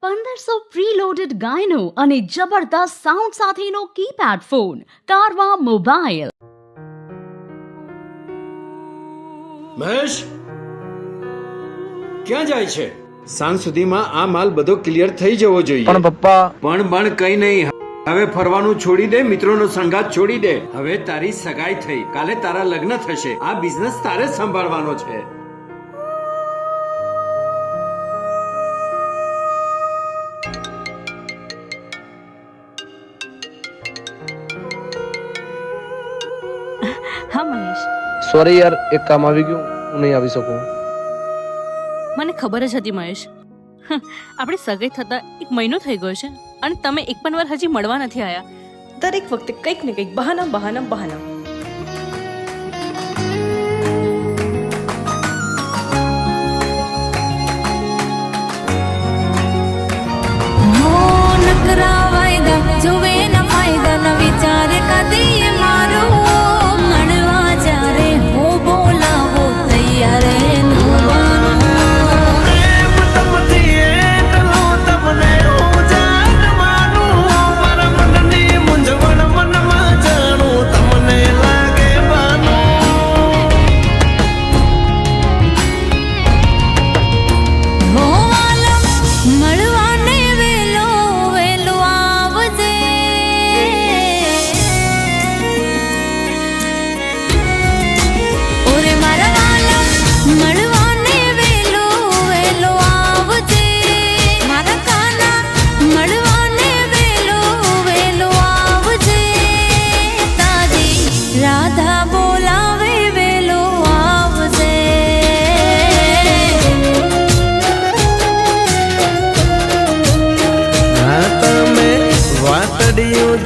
1500 preloaded ગાયનો અને જબરદસ્ત sound સાથેનો keypad phone Carvaan mobile. Mahesh ક્યાં જાય છે? સાંજ સુધીમાં આ માલ બધો ક્લિયર થઈ જવો જોઈએ. પણ પપ્પા પણ કઈ નહીં. હવે ફરવાનું છોડી દે, મિત્રોનો સંગાત છોડી દે. હવે તારી સગાઈ થઈ, કાલે તારા લગ્ન થશે. આ બિઝનેસ તારે સંભાળવાનો છે. હા મહેશ, સોરી યાર, એક કામ આવી ગયું, હું નહીં આવી શકું. મને ખબર જ હતી મહેશ. આપણે સગાઈ થતા 1 મહિનો થઈ ગયો છે અને તમે એક પણ વાર હજી મળવા નથી આવ્યા. દરેક વખતે કંઈક ને કંઈક બહાના બહાના બહાના.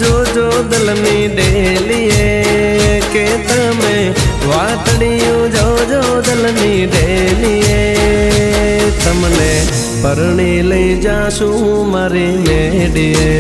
જોજો દલની ડેલીએ કે તમે વાતડિયું જોજો દલની ડેલીએ તમને પરણી લઈ જાશું મારી મેડીએ.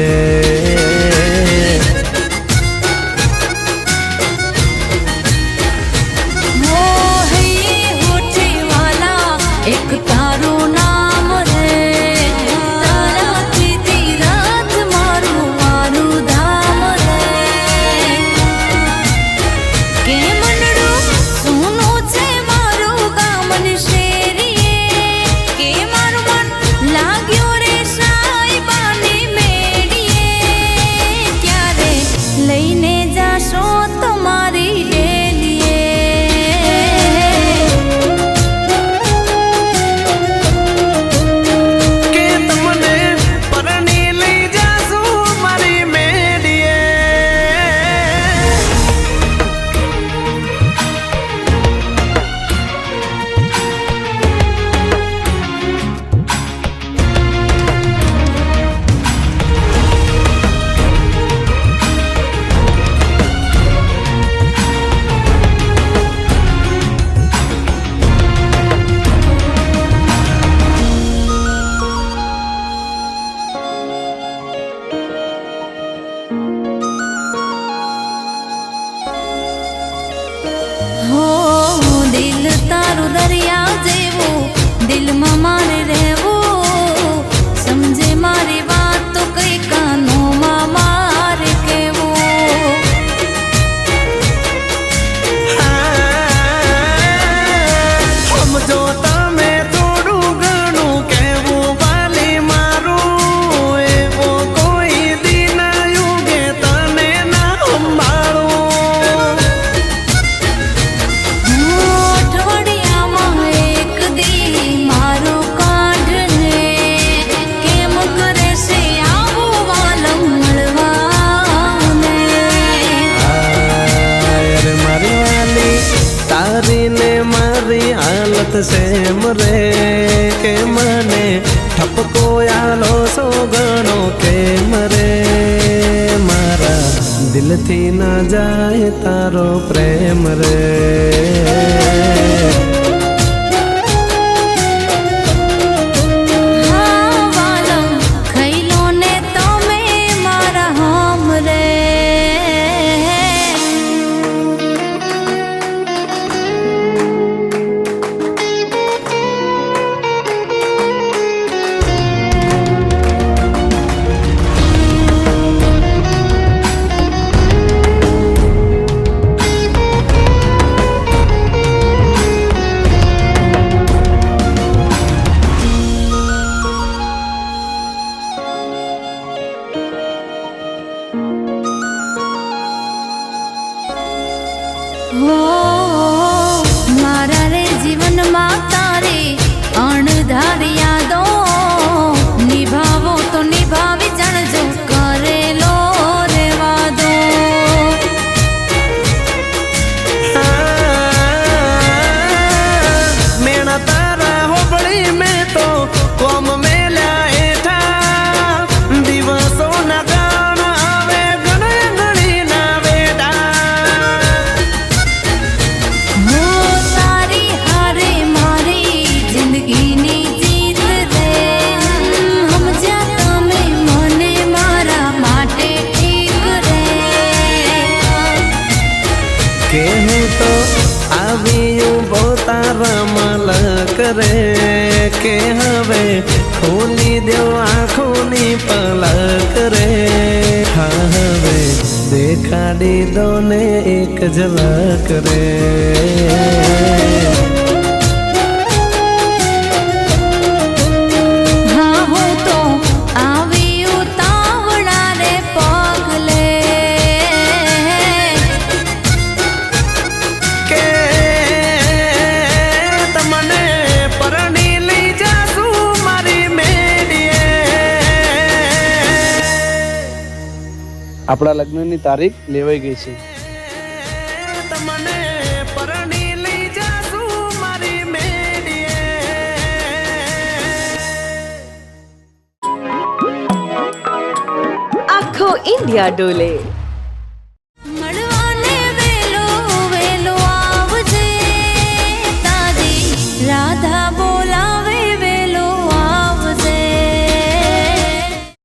દરિયા જેવું દિલમાં મારે રહેવું, સમજે મારી વાત તો કઈ કાનોમાં મારે કેવું. સમજો તમે થોડું ઘણું કેવું વાલી મારું, એવો કોઈ દિન યુગે તને ના સંભાળું. મારી હાલત સેમ રે કે મને ઠપકો આલો સો ગણો કેમ રે, મારા દિલથી ના જાય તારો પ્રેમ રે. તો આવ્યું બહુ તારા મલક રે કે હવે ખોલી દેવ આંખોની પલક રે હા હવે દેખાડી દો ને એક ઝલક રે હા હું તો આવી ઉતાવળા રે પગલે કે તમને પરણી લઈ જાશું મારી મેડીએ આપણા લગ્નની તારીખ લેવાઈ ગઈ છે. તમને પરણી લઈ જાશું મારી મેડીએ આખો ઇન્ડિયા ડોલે